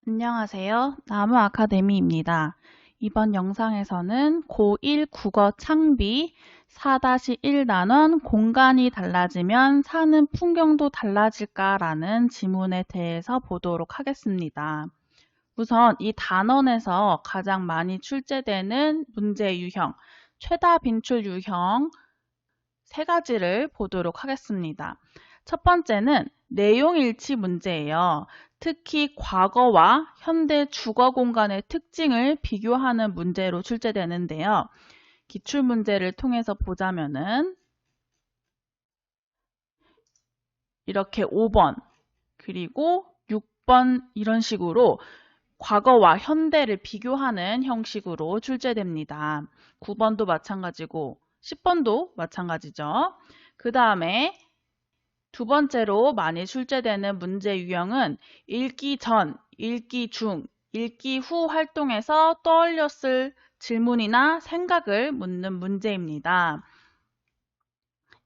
안녕하세요. 나무 아카데미입니다. 이번 영상에서는 고1 국어 창비 4-1 단원 공간이 달라지면 사는 풍경도 달라질까? 라는 지문에 대해서 보도록 하겠습니다. 우선 이 단원에서 가장 많이 출제되는 문제 유형, 최다 빈출 유형 세 가지를 보도록 하겠습니다. 첫 번째는 내용 일치 문제예요. 특히 과거와 현대 주거 공간의 특징을 비교하는 문제로 출제되는데요. 기출 문제를 통해서 보자면은 이렇게 5번 그리고 6번 이런 식으로 과거와 현대를 비교하는 형식으로 출제됩니다. 9번도 마찬가지고 10번도 마찬가지죠. 그 다음에 두 번째로 많이 출제되는 문제 유형은 읽기 전, 읽기 중, 읽기 후 활동에서 떠올렸을 질문이나 생각을 묻는 문제입니다.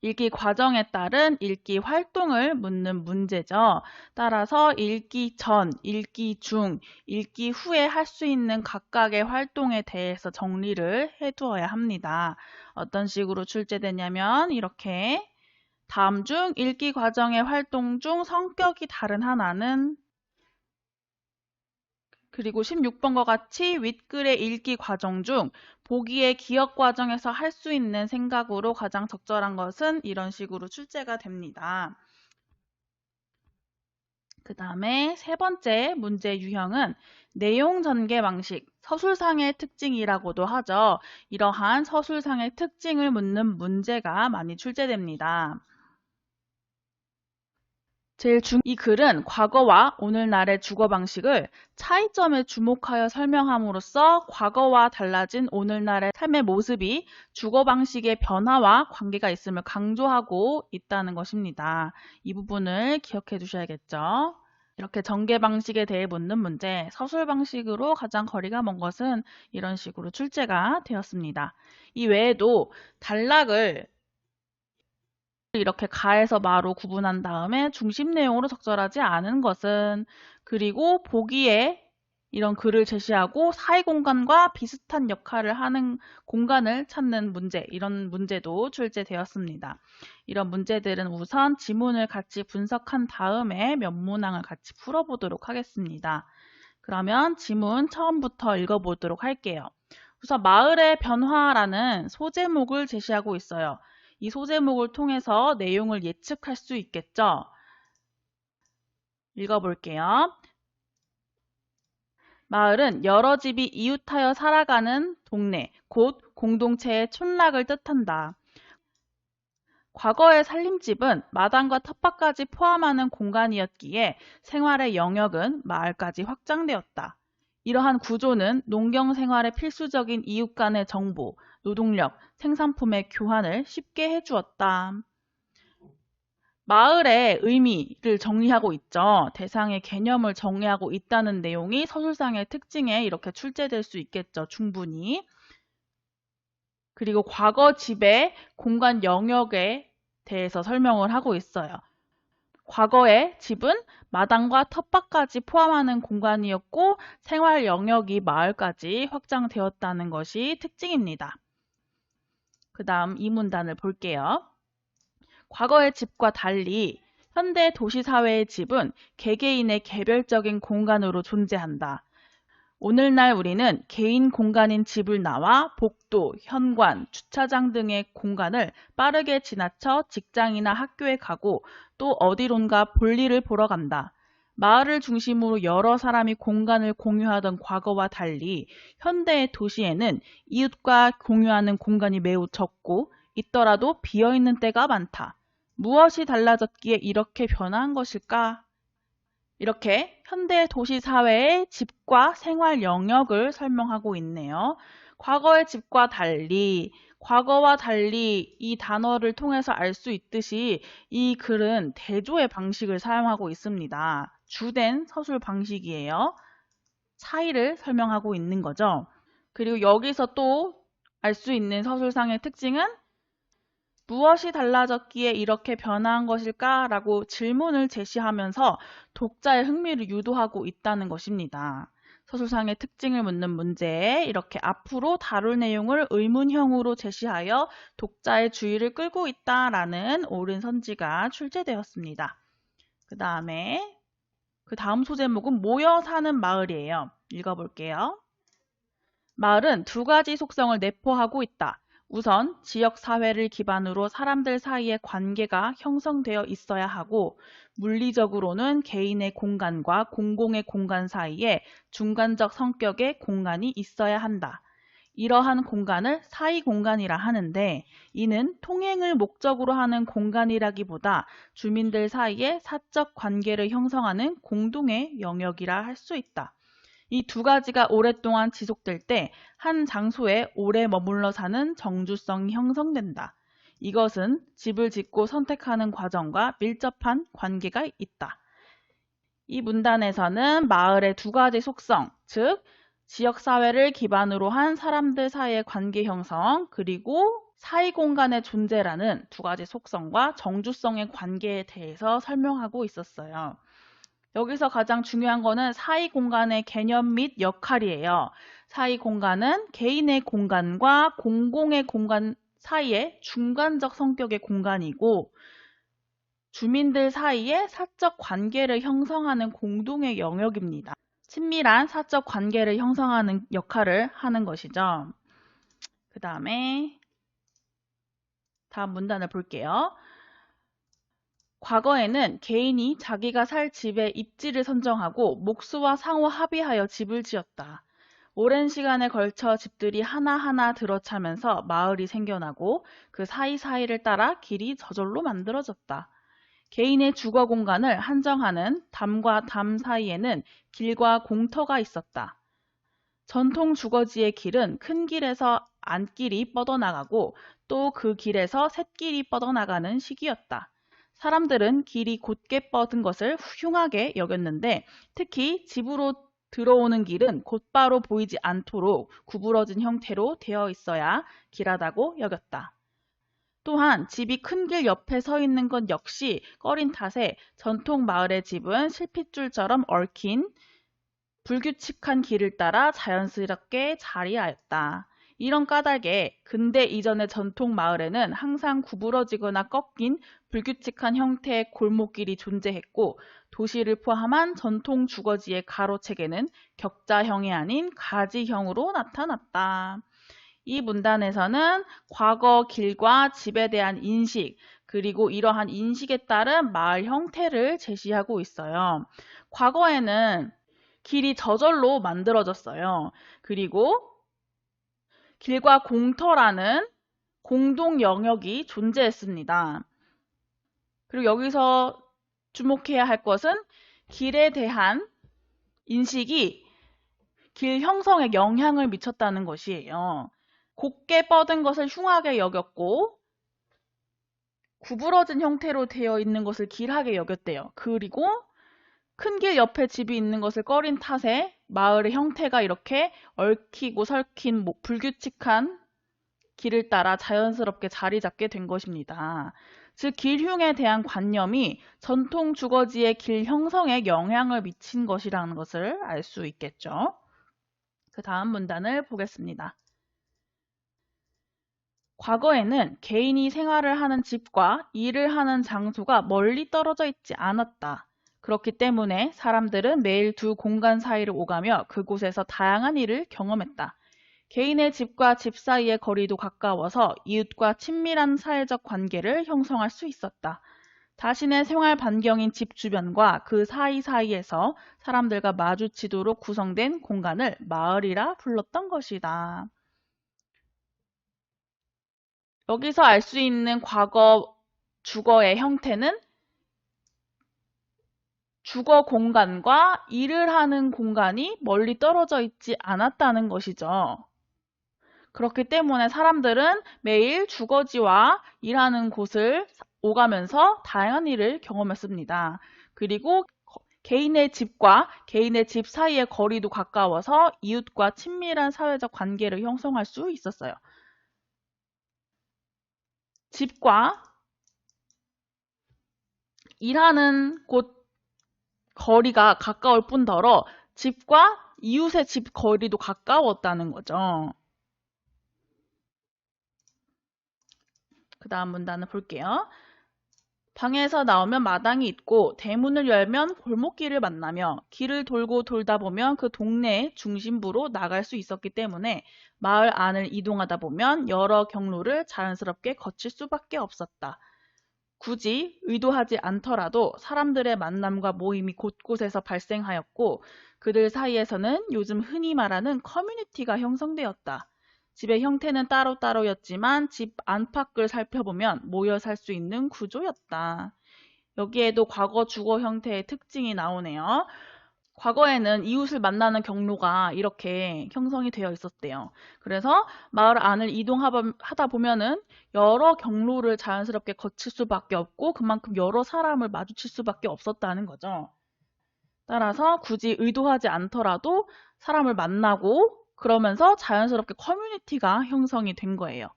읽기 과정에 따른 읽기 활동을 묻는 문제죠. 따라서 읽기 전, 읽기 중, 읽기 후에 할 수 있는 각각의 활동에 대해서 정리를 해두어야 합니다. 어떤 식으로 출제되냐면 이렇게 다음 중 읽기 과정의 활동 중 성격이 다른 하나는 그리고 16번과 같이 윗글의 읽기 과정 중 보기의 기억 과정에서 할 수 있는 생각으로 가장 적절한 것은 이런 식으로 출제가 됩니다. 그 다음에 세 번째 문제 유형은 내용 전개 방식, 서술상의 특징이라고도 하죠. 이러한 서술상의 특징을 묻는 문제가 많이 출제됩니다. 이 글은 과거와 오늘날의 주거 방식을 차이점에 주목하여 설명함으로써 과거와 달라진 오늘날의 삶의 모습이 주거 방식의 변화와 관계가 있음을 강조하고 있다는 것입니다. 이 부분을 기억해 두셔야겠죠. 이렇게 전개 방식에 대해 묻는 문제, 서술 방식으로 가장 거리가 먼 것은 이런 식으로 출제가 되었습니다. 이 외에도 단락을 이렇게 가에서 마로 구분한 다음에 중심 내용으로 적절하지 않은 것은 그리고 보기에 이런 글을 제시하고 사이 공간과 비슷한 역할을 하는 공간을 찾는 문제, 이런 문제도 출제되었습니다. 이런 문제들은 우선 지문을 같이 분석한 다음에 몇 문항을 같이 풀어보도록 하겠습니다. 그러면 지문 처음부터 읽어보도록 할게요. 우선 마을의 변화라는 소제목을 제시하고 있어요. 이 소제목을 통해서 내용을 예측할 수 있겠죠? 읽어볼게요. 마을은 여러 집이 이웃하여 살아가는 동네, 곧 공동체의 촌락을 뜻한다. 과거의 살림집은 마당과 텃밭까지 포함하는 공간이었기에 생활의 영역은 마을까지 확장되었다. 이러한 구조는 농경 생활의 필수적인 이웃 간의 정보, 노동력, 생산품의 교환을 쉽게 해주었다. 마을의 의미를 정리하고 있죠. 대상의 개념을 정리하고 있다는 내용이 서술상의 특징에 이렇게 출제될 수 있겠죠. 충분히. 그리고 과거 집의 공간 영역에 대해서 설명을 하고 있어요. 과거의 집은 마당과 텃밭까지 포함하는 공간이었고 생활 영역이 마을까지 확장되었다는 것이 특징입니다. 그 다음 이 문단을 볼게요. 과거의 집과 달리 현대 도시사회의 집은 개개인의 개별적인 공간으로 존재한다. 오늘날 우리는 개인 공간인 집을 나와 복도, 현관, 주차장 등의 공간을 빠르게 지나쳐 직장이나 학교에 가고 또 어디론가 볼일을 보러 간다. 마을을 중심으로 여러 사람이 공간을 공유하던 과거와 달리 현대의 도시에는 이웃과 공유하는 공간이 매우 적고 있더라도 비어있는 때가 많다. 무엇이 달라졌기에 이렇게 변화한 것일까? 이렇게 현대 도시 사회의 집과 생활 영역을 설명하고 있네요. 과거의 집과 달리, 과거와 달리 이 단어를 통해서 알 수 있듯이 이 글은 대조의 방식을 사용하고 있습니다. 주된 서술 방식이에요. 차이를 설명하고 있는 거죠. 그리고 여기서 또 알 수 있는 서술상의 특징은 무엇이 달라졌기에 이렇게 변화한 것일까? 라고 질문을 제시하면서 독자의 흥미를 유도하고 있다는 것입니다. 서술상의 특징을 묻는 문제에 이렇게 앞으로 다룰 내용을 의문형으로 제시하여 독자의 주의를 끌고 있다라는 옳은 선지가 출제되었습니다. 그 다음 소제목은 모여 사는 마을이에요. 읽어볼게요. 마을은 두 가지 속성을 내포하고 있다. 우선 지역 사회를 기반으로 사람들 사이의 관계가 형성되어 있어야 하고, 물리적으로는 개인의 공간과 공공의 공간 사이에 중간적 성격의 공간이 있어야 한다. 이러한 공간을 사이 공간이라 하는데, 이는 통행을 목적으로 하는 공간이라기보다 주민들 사이에 사적 관계를 형성하는 공동의 영역이라 할 수 있다. 이 두 가지가 오랫동안 지속될 때 한 장소에 오래 머물러 사는 정주성이 형성된다. 이것은 집을 짓고 선택하는 과정과 밀접한 관계가 있다. 이 문단에서는 마을의 두 가지 속성, 즉 지역사회를 기반으로 한 사람들 사이의 관계 형성, 그리고 사이공간의 존재라는 두 가지 속성과 정주성의 관계에 대해서 설명하고 있었어요. 여기서 가장 중요한 거는 사이공간의 개념 및 역할이에요. 사이공간은 개인의 공간과 공공의 공간 사이의 중간적 성격의 공간이고, 주민들 사이에 사적 관계를 형성하는 공동의 영역입니다. 친밀한 사적 관계를 형성하는 역할을 하는 것이죠. 그 다음에 다음 문단을 볼게요. 과거에는 개인이 자기가 살 집의 입지를 선정하고 목수와 상호 합의하여 집을 지었다. 오랜 시간에 걸쳐 집들이 하나하나 들어차면서 마을이 생겨나고 그 사이사이를 따라 길이 저절로 만들어졌다. 개인의 주거 공간을 한정하는 담과 담 사이에는 길과 공터가 있었다. 전통 주거지의 길은 큰 길에서 안길이 뻗어나가고 또 그 길에서 샛길이 뻗어나가는 시기였다. 사람들은 길이 곧게 뻗은 것을 흉하게 여겼는데 특히 집으로 들어오는 길은 곧바로 보이지 않도록 구부러진 형태로 되어 있어야 길하다고 여겼다. 또한 집이 큰 길 옆에 서 있는 것 역시 꺼린 탓에 전통 마을의 집은 실핏줄처럼 얽힌 불규칙한 길을 따라 자연스럽게 자리하였다. 이런 까닭에 근대 이전의 전통 마을에는 항상 구부러지거나 꺾인 불규칙한 형태의 골목길이 존재했고, 도시를 포함한 전통 주거지의 가로체계는 격자형이 아닌 가지형으로 나타났다. 이 문단에서는 과거 길과 집에 대한 인식, 그리고 이러한 인식에 따른 마을 형태를 제시하고 있어요. 과거에는 길이 저절로 만들어졌어요. 그리고 길과 공터라는 공동 영역이 존재했습니다. 그리고 여기서 주목해야 할 것은 길에 대한 인식이 길 형성에 영향을 미쳤다는 것이에요. 곧게 뻗은 것을 흉하게 여겼고 구부러진 형태로 되어 있는 것을 길하게 여겼대요. 그리고 큰 길 옆에 집이 있는 것을 꺼린 탓에 마을의 형태가 이렇게 얽히고 설킨 불규칙한 길을 따라 자연스럽게 자리 잡게 된 것입니다. 즉 길흉에 대한 관념이 전통 주거지의 길 형성에 영향을 미친 것이라는 것을 알 수 있겠죠. 그 다음 문단을 보겠습니다. 과거에는 개인이 생활을 하는 집과 일을 하는 장소가 멀리 떨어져 있지 않았다. 그렇기 때문에 사람들은 매일 두 공간 사이를 오가며 그곳에서 다양한 일을 경험했다. 개인의 집과 집 사이의 거리도 가까워서 이웃과 친밀한 사회적 관계를 형성할 수 있었다. 자신의 생활 반경인 집 주변과 그 사이사이에서 사람들과 마주치도록 구성된 공간을 마을이라 불렀던 것이다. 여기서 알 수 있는 과거 주거의 형태는 주거 공간과 일을 하는 공간이 멀리 떨어져 있지 않았다는 것이죠. 그렇기 때문에 사람들은 매일 주거지와 일하는 곳을 오가면서 다양한 일을 경험했습니다. 그리고 개인의 집과 개인의 집 사이의 거리도 가까워서 이웃과 친밀한 사회적 관계를 형성할 수 있었어요. 집과 일하는 곳 거리가 가까울 뿐더러 집과 이웃의 집 거리도 가까웠다는 거죠. 그 다음 문단을 볼게요. 방에서 나오면 마당이 있고 대문을 열면 골목길을 만나며 길을 돌고 돌다 보면 그 동네의 중심부로 나갈 수 있었기 때문에 마을 안을 이동하다 보면 여러 경로를 자연스럽게 거칠 수밖에 없었다. 굳이 의도하지 않더라도 사람들의 만남과 모임이 곳곳에서 발생하였고 그들 사이에서는 요즘 흔히 말하는 커뮤니티가 형성되었다. 집의 형태는 따로따로였지만 집 안팎을 살펴보면 모여 살 수 있는 구조였다. 여기에도 과거 주거 형태의 특징이 나오네요. 과거에는 이웃을 만나는 경로가 이렇게 형성이 되어 있었대요. 그래서 마을 안을 이동하다 보면은 여러 경로를 자연스럽게 거칠 수밖에 없고 그만큼 여러 사람을 마주칠 수밖에 없었다는 거죠. 따라서 굳이 의도하지 않더라도 사람을 만나고 그러면서 자연스럽게 커뮤니티가 형성이 된 거예요.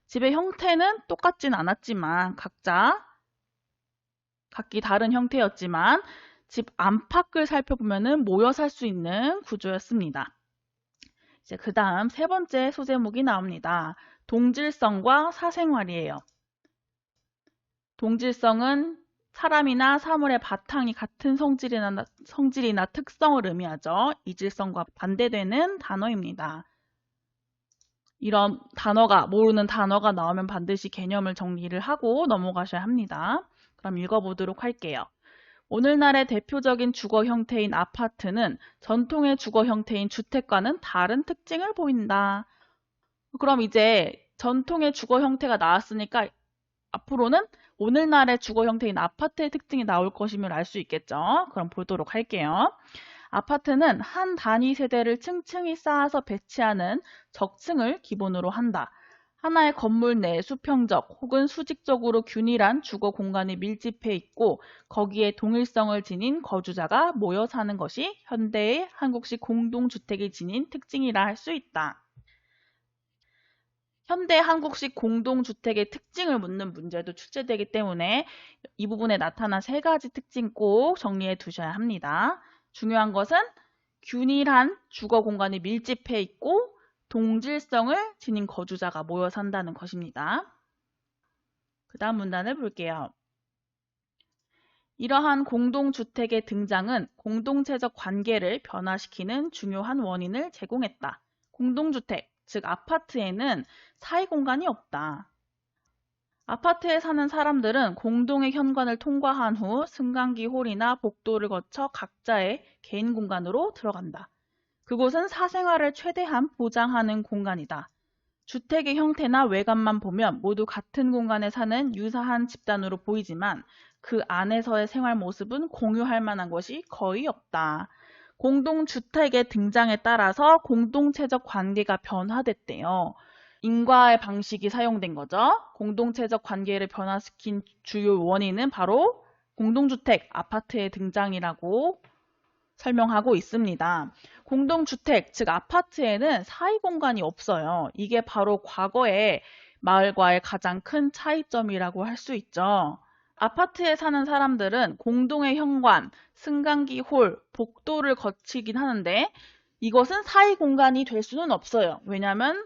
집의 형태는 똑같진 않았지만 각기 다른 형태였지만 집 안팎을 살펴보면 모여 살 수 있는 구조였습니다. 이제 그 다음 세 번째 소제목이 나옵니다. 동질성과 사생활이에요. 동질성은 사람이나 사물의 바탕이 같은 성질이나 특성을 의미하죠. 이질성과 반대되는 단어입니다. 이런 모르는 단어가 나오면 반드시 개념을 정리를 하고 넘어가셔야 합니다. 그럼 읽어보도록 할게요. 오늘날의 대표적인 주거 형태인 아파트는 전통의 주거 형태인 주택과는 다른 특징을 보인다. 그럼 이제 전통의 주거 형태가 나왔으니까 앞으로는 오늘날의 주거 형태인 아파트의 특징이 나올 것임을 알 수 있겠죠. 그럼 보도록 할게요. 아파트는 한 단위 세대를 층층이 쌓아서 배치하는 적층을 기본으로 한다. 하나의 건물 내 수평적 혹은 수직적으로 균일한 주거 공간이 밀집해 있고 거기에 동일성을 지닌 거주자가 모여 사는 것이 현대의 한국식 공동주택이 지닌 특징이라 할 수 있다. 현대 한국식 공동주택의 특징을 묻는 문제도 출제되기 때문에 이 부분에 나타난 세 가지 특징 꼭 정리해 두셔야 합니다. 중요한 것은 균일한 주거 공간이 밀집해 있고 동질성을 지닌 거주자가 모여 산다는 것입니다. 그 다음 문단을 볼게요. 이러한 공동주택의 등장은 공동체적 관계를 변화시키는 중요한 원인을 제공했다. 공동주택, 즉 아파트에는 사이 공간이 없다. 아파트에 사는 사람들은 공동의 현관을 통과한 후 승강기 홀이나 복도를 거쳐 각자의 개인 공간으로 들어간다. 그곳은 사생활을 최대한 보장하는 공간이다. 주택의 형태나 외관만 보면 모두 같은 공간에 사는 유사한 집단으로 보이지만 그 안에서의 생활 모습은 공유할 만한 것이 거의 없다. 공동주택의 등장에 따라서 공동체적 관계가 변화됐대요. 인과의 방식이 사용된 거죠. 공동체적 관계를 변화시킨 주요 원인은 바로 공동주택, 아파트의 등장이라고 설명하고 있습니다. 공동주택, 즉 아파트에는 사이 공간이 없어요. 이게 바로 과거의 마을과의 가장 큰 차이점이라고 할 수 있죠. 아파트에 사는 사람들은 공동의 현관, 승강기 홀, 복도를 거치긴 하는데 이것은 사이 공간이 될 수는 없어요. 왜냐하면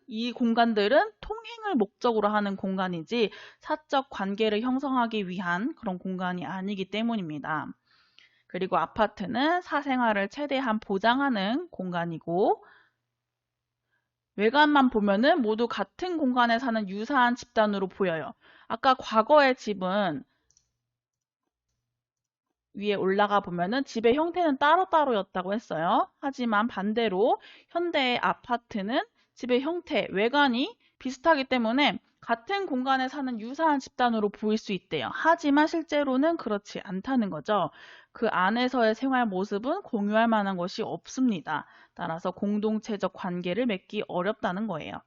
이 공간들은 통행을 목적으로 하는 공간이지 사적 관계를 형성하기 위한 그런 공간이 아니기 때문입니다. 그리고 아파트는 사생활을 최대한 보장하는 공간이고 외관만 보면은 모두 같은 공간에 사는 유사한 집단으로 보여요. 아까 과거의 집은 위에 올라가 보면은 집의 형태는 따로따로였다고 했어요. 하지만 반대로 현대의 아파트는 집의 형태, 외관이 비슷하기 때문에 같은 공간에 사는 유사한 집단으로 보일 수 있대요. 하지만 실제로는 그렇지 않다는 거죠. 그 안에서의 생활 모습은 공유할 만한 것이 없습니다. 따라서 공동체적 관계를 맺기 어렵다는 거예요.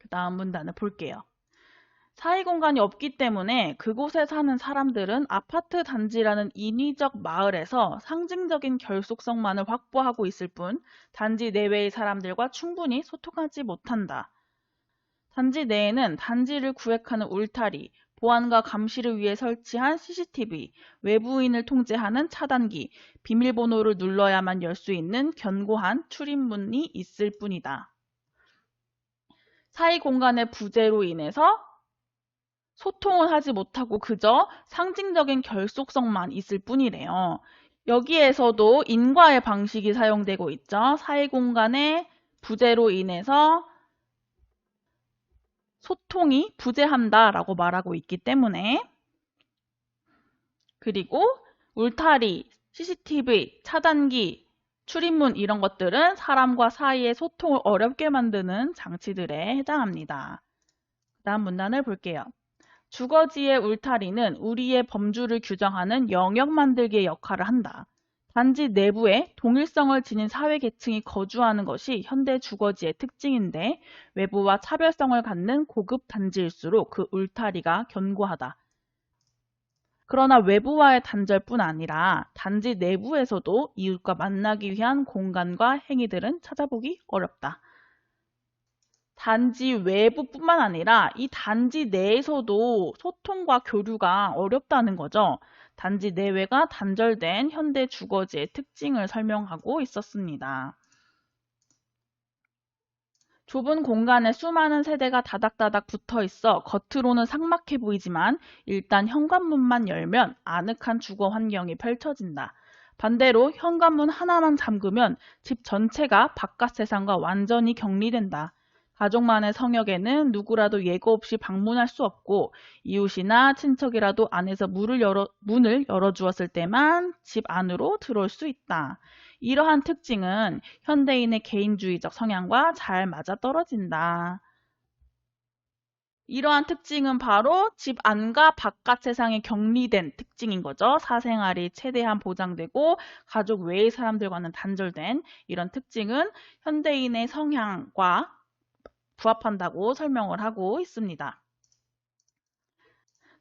그 다음 문단을 볼게요. 사이 공간이 없기 때문에 그곳에 사는 사람들은 아파트 단지라는 인위적 마을에서 상징적인 결속성만을 확보하고 있을 뿐 단지 내외의 사람들과 충분히 소통하지 못한다. 단지 내에는 단지를 구획하는 울타리, 보안과 감시를 위해 설치한 CCTV, 외부인을 통제하는 차단기, 비밀번호를 눌러야만 열 수 있는 견고한 출입문이 있을 뿐이다. 사이 공간의 부재로 인해서 소통을 하지 못하고 그저 상징적인 결속성만 있을 뿐이래요. 여기에서도 인과의 방식이 사용되고 있죠. 사이 공간의 부재로 인해서 소통이 부재한다라고 말하고 있기 때문에. 그리고 울타리, CCTV, 차단기, 출입문 이런 것들은 사람과 사이의 소통을 어렵게 만드는 장치들에 해당합니다. 다음 문단을 볼게요. 주거지의 울타리는 우리의 범주를 규정하는 영역 만들기의 역할을 한다. 단지 내부에 동일성을 지닌 사회계층이 거주하는 것이 현대 주거지의 특징인데 외부와 차별성을 갖는 고급 단지일수록 그 울타리가 견고하다. 그러나 외부와의 단절뿐 아니라 단지 내부에서도 이웃과 만나기 위한 공간과 행위들은 찾아보기 어렵다. 단지 외부뿐만 아니라 이 단지 내에서도 소통과 교류가 어렵다는 거죠. 단지 내외가 단절된 현대 주거지의 특징을 설명하고 있었습니다. 좁은 공간에 수많은 세대가 다닥다닥 붙어 있어 겉으로는 삭막해 보이지만 일단 현관문만 열면 아늑한 주거 환경이 펼쳐진다. 반대로 현관문 하나만 잠그면 집 전체가 바깥 세상과 완전히 격리된다. 가족만의 성역에는 누구라도 예고 없이 방문할 수 없고 이웃이나 친척이라도 안에서 문을 열어주었을 때만 집 안으로 들어올 수 있다. 이러한 특징은 현대인의 개인주의적 성향과 잘 맞아떨어진다. 이러한 특징은 바로 집 안과 바깥 세상에 격리된 특징인 거죠. 사생활이 최대한 보장되고 가족 외의 사람들과는 단절된 이런 특징은 현대인의 성향과 부합한다고 설명을 하고 있습니다.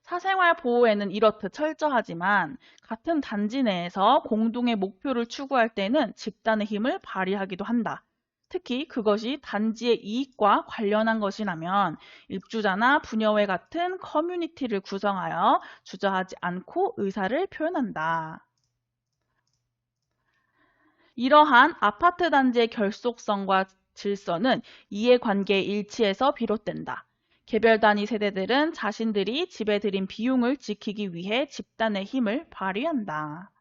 사생활 보호에는 이렇듯 철저하지만 같은 단지 내에서 공동의 목표를 추구할 때는 집단의 힘을 발휘하기도 한다. 특히 그것이 단지의 이익과 관련한 것이라면 입주자나 부녀회 같은 커뮤니티를 구성하여 주저하지 않고 의사를 표현한다. 이러한 아파트 단지의 결속성과 질서는 이해관계의 일치에서 비롯된다. 개별 단위 세대들은 자신들이 집에 들인 비용을 지키기 위해 집단의 힘을 발휘한다.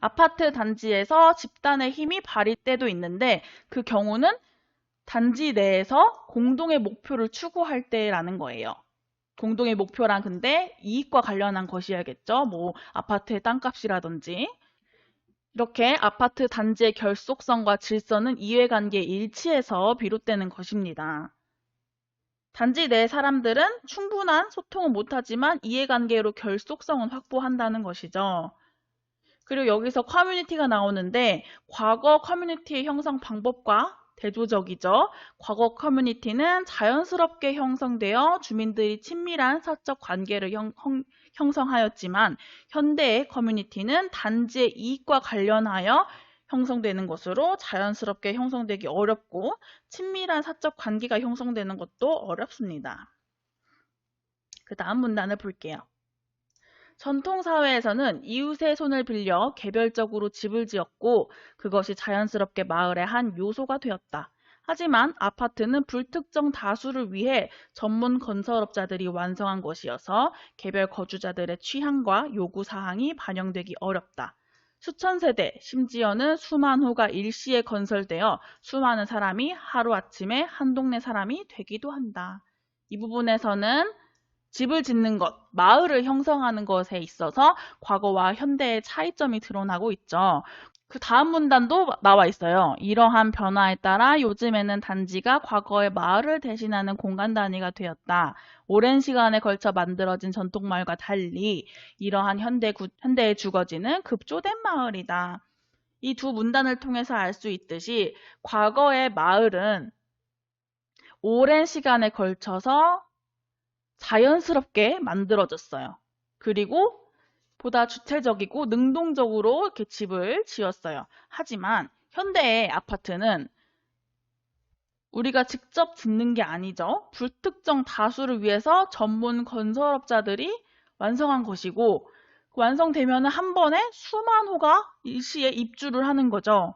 아파트 단지에서 집단의 힘이 발휘 때도 있는데 그 경우는 단지 내에서 공동의 목표를 추구할 때라는 거예요. 공동의 목표란 근데 이익과 관련한 것이어야겠죠. 뭐 아파트의 땅값이라든지. 이렇게 아파트 단지의 결속성과 질서는 이해관계의 일치에서 비롯되는 것입니다. 단지 내 사람들은 충분한 소통은 못하지만 이해관계로 결속성은 확보한다는 것이죠. 그리고 여기서 커뮤니티가 나오는데 과거 커뮤니티의 형성 방법과 대조적이죠. 과거 커뮤니티는 자연스럽게 형성되어 주민들이 친밀한 사적 관계를 형성하였지만 현대의 커뮤니티는 단지의 이익과 관련하여 형성되는 것으로 자연스럽게 형성되기 어렵고 친밀한 사적 관계가 형성되는 것도 어렵습니다. 그 다음 문단을 볼게요. 전통사회에서는 이웃의 손을 빌려 개별적으로 집을 지었고 그것이 자연스럽게 마을의 한 요소가 되었다. 하지만 아파트는 불특정 다수를 위해 전문 건설업자들이 완성한 것이어서 개별 거주자들의 취향과 요구사항이 반영되기 어렵다. 수천 세대, 심지어는 수만 호가 일시에 건설되어 수많은 사람이 하루아침에 한 동네 사람이 되기도 한다. 이 부분에서는 집을 짓는 것, 마을을 형성하는 것에 있어서 과거와 현대의 차이점이 드러나고 있죠. 그 다음 문단도 나와 있어요. 이러한 변화에 따라 요즘에는 단지가 과거의 마을을 대신하는 공간 단위가 되었다. 오랜 시간에 걸쳐 만들어진 전통마을과 달리 이러한 현대의 주거지는 급조된 마을이다. 이 두 문단을 통해서 알 수 있듯이 과거의 마을은 오랜 시간에 걸쳐서 자연스럽게 만들어졌어요. 그리고 보다 주체적이고 능동적으로 이렇게 집을 지었어요. 하지만 현대의 아파트는 우리가 직접 짓는 게 아니죠. 불특정 다수를 위해서 전문 건설업자들이 완성한 것이고 완성되면 한 번에 수만 호가 일시에 입주를 하는 거죠.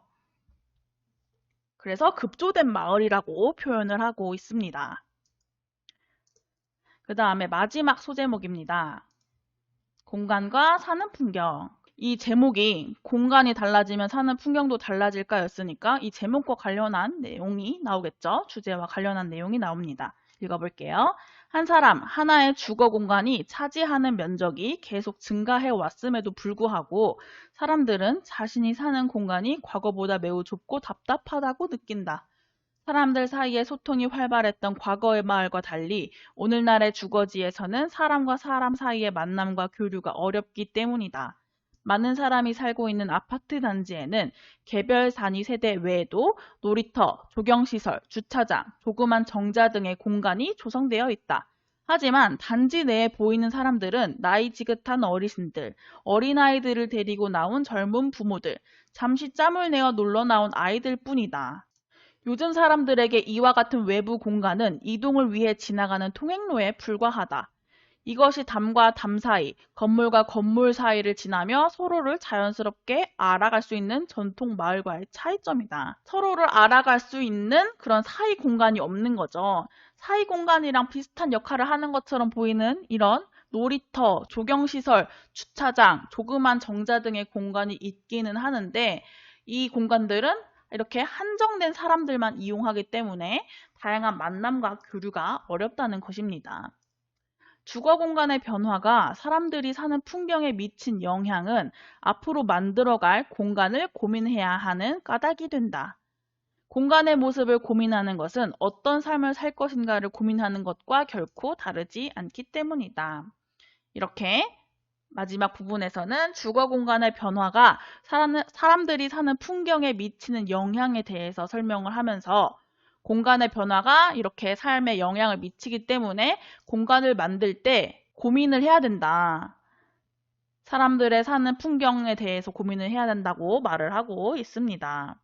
그래서 급조된 마을이라고 표현을 하고 있습니다. 그 다음에 마지막 소제목입니다. 공간과 사는 풍경. 이 제목이 공간이 달라지면 사는 풍경도 달라질까 였으니까 이 제목과 관련한 내용이 나오겠죠. 주제와 관련한 내용이 나옵니다. 읽어볼게요. 한 사람 하나의 주거 공간이 차지하는 면적이 계속 증가해 왔음에도 불구하고 사람들은 자신이 사는 공간이 과거보다 매우 좁고 답답하다고 느낀다. 사람들 사이의 소통이 활발했던 과거의 마을과 달리 오늘날의 주거지에서는 사람과 사람 사이의 만남과 교류가 어렵기 때문이다. 많은 사람이 살고 있는 아파트 단지에는 개별 단위 세대 외에도 놀이터, 조경시설, 주차장, 조그만 정자 등의 공간이 조성되어 있다. 하지만 단지 내에 보이는 사람들은 나이 지긋한 어르신들, 어린아이들을 데리고 나온 젊은 부모들, 잠시 짬을 내어 놀러 나온 아이들 뿐이다. 요즘 사람들에게 이와 같은 외부 공간은 이동을 위해 지나가는 통행로에 불과하다. 이것이 담과 담 사이, 건물과 건물 사이를 지나며 서로를 자연스럽게 알아갈 수 있는 전통 마을과의 차이점이다. 서로를 알아갈 수 있는 그런 사이 공간이 없는 거죠. 사이 공간이랑 비슷한 역할을 하는 것처럼 보이는 이런 놀이터, 조경시설, 주차장, 조그만 정자 등의 공간이 있기는 하는데 이 공간들은 이렇게 한정된 사람들만 이용하기 때문에 다양한 만남과 교류가 어렵다는 것입니다. 주거 공간의 변화가 사람들이 사는 풍경에 미친 영향은 앞으로 만들어갈 공간을 고민해야 하는 까닭이 된다. 공간의 모습을 고민하는 것은 어떤 삶을 살 것인가를 고민하는 것과 결코 다르지 않기 때문이다. 이렇게 마지막 부분에서는 주거 공간의 변화가 사람들이 사는 풍경에 미치는 영향에 대해서 설명을 하면서 공간의 변화가 이렇게 삶에 영향을 미치기 때문에 공간을 만들 때 고민을 해야 된다. 사람들의 사는 풍경에 대해서 고민을 해야 된다고 말을 하고 있습니다.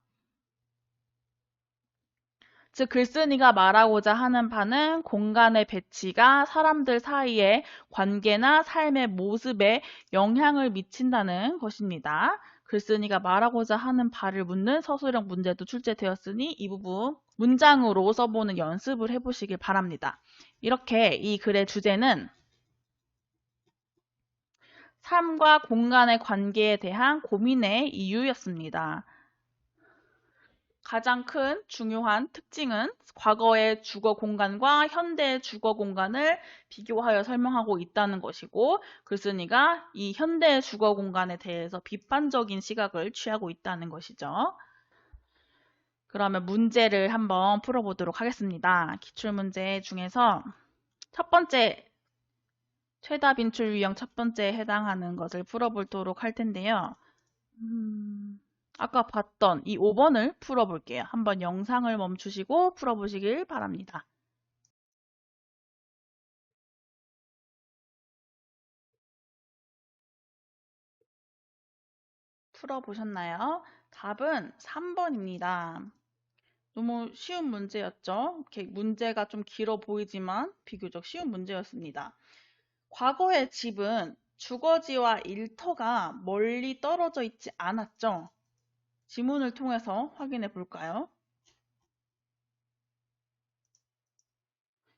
즉 글쓴이가 말하고자 하는 바는 공간의 배치가 사람들 사이의 관계나 삶의 모습에 영향을 미친다는 것입니다. 글쓴이가 말하고자 하는 바를 묻는 서술형 문제도 출제되었으니 이 부분 문장으로 써보는 연습을 해보시길 바랍니다. 이렇게 이 글의 주제는 삶과 공간의 관계에 대한 고민의 이유였습니다. 가장 큰 중요한 특징은 과거의 주거 공간과 현대의 주거 공간을 비교하여 설명하고 있다는 것이고 글쓴이가 이 현대의 주거 공간에 대해서 비판적인 시각을 취하고 있다는 것이죠. 그러면 문제를 한번 풀어보도록 하겠습니다. 기출문제 중에서 첫 번째 최다 빈출 유형 첫 번째에 해당하는 것을 풀어보도록 할 텐데요. 아까 봤던 이 5번을 풀어볼게요. 한번 영상을 멈추시고 풀어보시길 바랍니다. 풀어보셨나요? 답은 3번입니다. 너무 쉬운 문제였죠? 이렇게 문제가 좀 길어 보이지만 비교적 쉬운 문제였습니다. 과거의 집은 주거지와 일터가 멀리 떨어져 있지 않았죠? 지문을 통해서 확인해 볼까요?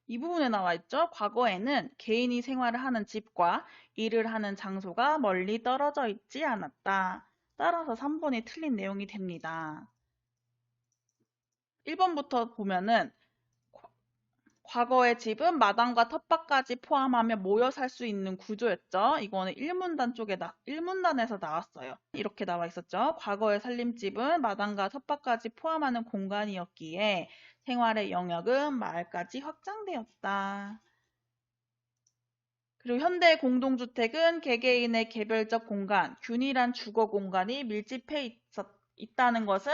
이 부분에 나와 있죠. 과거에는 개인이 생활을 하는 집과 일을 하는 장소가 멀리 떨어져 있지 않았다. 따라서 3번이 틀린 내용이 됩니다. 1번부터 보면은 과거의 집은 마당과 텃밭까지 포함하며 모여 살 수 있는 구조였죠. 이거는 1문단에서 나왔어요. 이렇게 나와 있었죠. 과거의 살림집은 마당과 텃밭까지 포함하는 공간이었기에 생활의 영역은 마을까지 확장되었다. 그리고 현대 공동주택은 개개인의 개별적 공간, 균일한 주거 공간이 밀집해 있다는 것은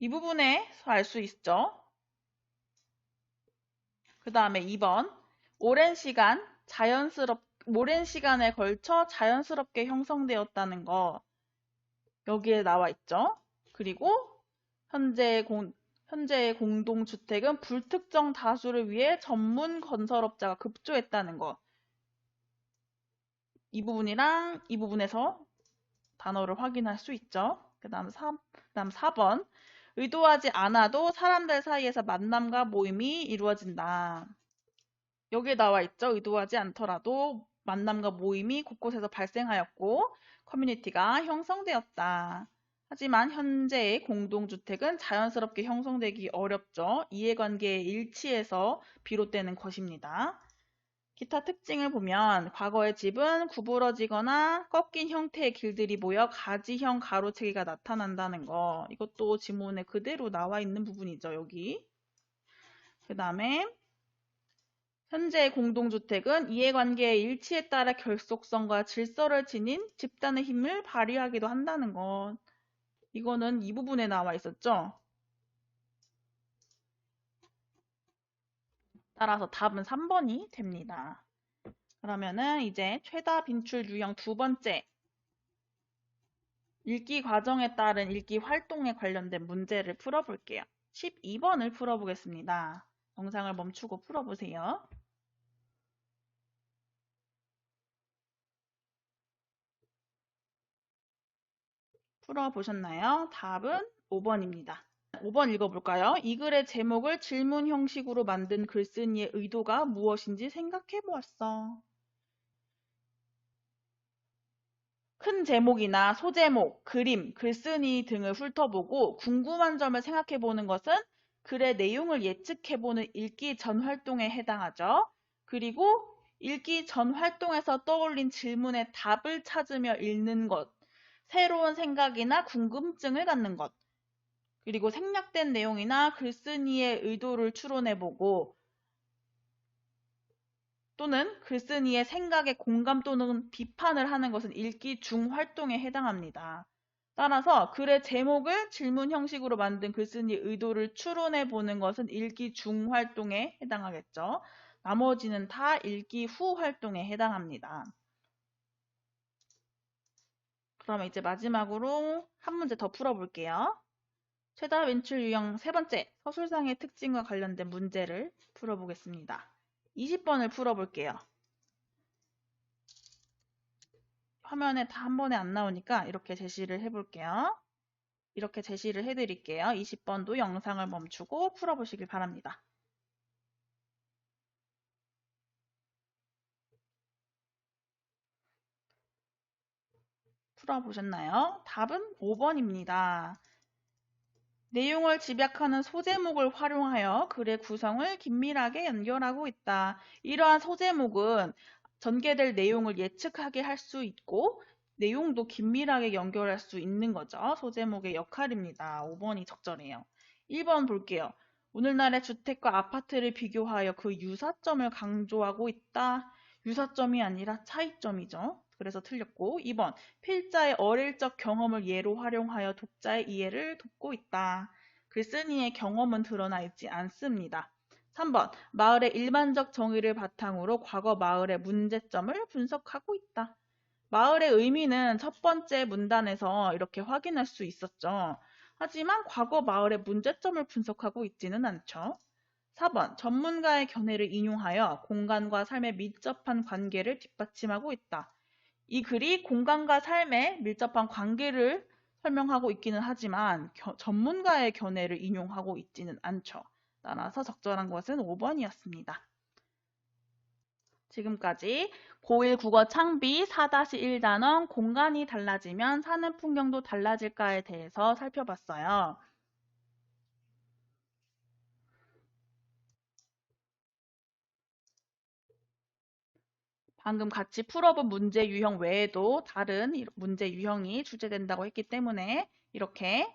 이 부분에서 알 수 있죠. 그 다음에 2번, 오랜 시간에 걸쳐 자연스럽게 형성되었다는 거. 여기에 나와 있죠. 그리고 현재 현재의 공동주택은 불특정 다수를 위해 전문 건설업자가 급조했다는 거. 이 부분이랑 이 부분에서 단어를 확인할 수 있죠. 그다음 4번. 의도하지 않아도 사람들 사이에서 만남과 모임이 이루어진다. 여기에 나와 있죠. 의도하지 않더라도 만남과 모임이 곳곳에서 발생하였고 커뮤니티가 형성되었다. 하지만 현재의 공동주택은 자연스럽게 형성되기 어렵죠. 이해관계의 일치에서 비롯되는 것입니다. 기타 특징을 보면 과거의 집은 구부러지거나 꺾인 형태의 길들이 모여 가지형 가로채기가 나타난다는 거. 이것도 지문에 그대로 나와 있는 부분이죠. 여기. 그 다음에 현재의 공동주택은 이해관계의 일치에 따라 결속성과 질서를 지닌 집단의 힘을 발휘하기도 한다는 것. 이거는 이 부분에 나와 있었죠. 따라서 답은 3번이 됩니다. 그러면은 이제 최다 빈출 유형 두 번째. 읽기 과정에 따른 읽기 활동에 관련된 문제를 풀어볼게요. 12번을 풀어보겠습니다. 영상을 멈추고 풀어보세요. 풀어보셨나요? 답은 5번입니다. 5번 읽어볼까요? 이 글의 제목을 질문 형식으로 만든 글쓴이의 의도가 무엇인지 생각해 보았어. 큰 제목이나 소제목, 그림, 글쓴이 등을 훑어보고 궁금한 점을 생각해 보는 것은 글의 내용을 예측해 보는 읽기 전 활동에 해당하죠. 그리고 읽기 전 활동에서 떠올린 질문에 답을 찾으며 읽는 것, 새로운 생각이나 궁금증을 갖는 것, 그리고 생략된 내용이나 글쓴이의 의도를 추론해보고 또는 글쓴이의 생각에 공감 또는 비판을 하는 것은 읽기 중 활동에 해당합니다. 따라서 글의 제목을 질문 형식으로 만든 글쓴이의 의도를 추론해보는 것은 읽기 중 활동에 해당하겠죠. 나머지는 다 읽기 후 활동에 해당합니다. 그러면 이제 마지막으로 한 문제 더 풀어볼게요. 최다 빈출 유형 세 번째, 서술상의 특징과 관련된 문제를 풀어보겠습니다. 20번을 풀어볼게요. 화면에 다 한 번에 안 나오니까 이렇게 제시를 해볼게요. 이렇게 제시를 해드릴게요. 20번도 영상을 멈추고 풀어보시길 바랍니다. 풀어보셨나요? 답은 5번입니다. 내용을 집약하는 소제목을 활용하여 글의 구성을 긴밀하게 연결하고 있다. 이러한 소제목은 전개될 내용을 예측하게 할 수 있고 내용도 긴밀하게 연결할 수 있는 거죠. 소제목의 역할입니다. 5번이 적절해요. 1번 볼게요. 오늘날의 주택과 아파트를 비교하여 그 유사점을 강조하고 있다. 유사점이 아니라 차이점이죠. 그래서 틀렸고 2번 필자의 어릴 적 경험을 예로 활용하여 독자의 이해를 돕고 있다. 글쓴이의 경험은 드러나 있지 않습니다. 3번 마을의 일반적 정의를 바탕으로 과거 마을의 문제점을 분석하고 있다. 마을의 의미는 첫 번째 문단에서 이렇게 확인할 수 있었죠. 하지만 과거 마을의 문제점을 분석하고 있지는 않죠. 4번 전문가의 견해를 인용하여 공간과 삶의 밀접한 관계를 뒷받침하고 있다. 이 글이 공간과 삶의 밀접한 관계를 설명하고 있기는 하지만 전문가의 견해를 인용하고 있지는 않죠. 따라서 적절한 것은 5번이었습니다. 지금까지 고1 국어 창비 4-1단원 공간이 달라지면 사는 풍경도 달라질까에 대해서 살펴봤어요. 방금 같이 풀어본 문제 유형 외에도 다른 문제 유형이 출제된다고 했기 때문에 이렇게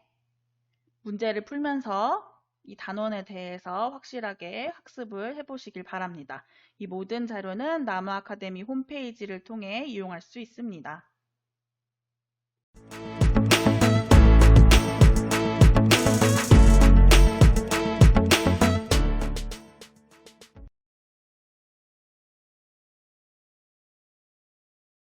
문제를 풀면서 이 단원에 대해서 확실하게 학습을 해보시길 바랍니다. 이 모든 자료는 나무 아카데미 홈페이지를 통해 이용할 수 있습니다.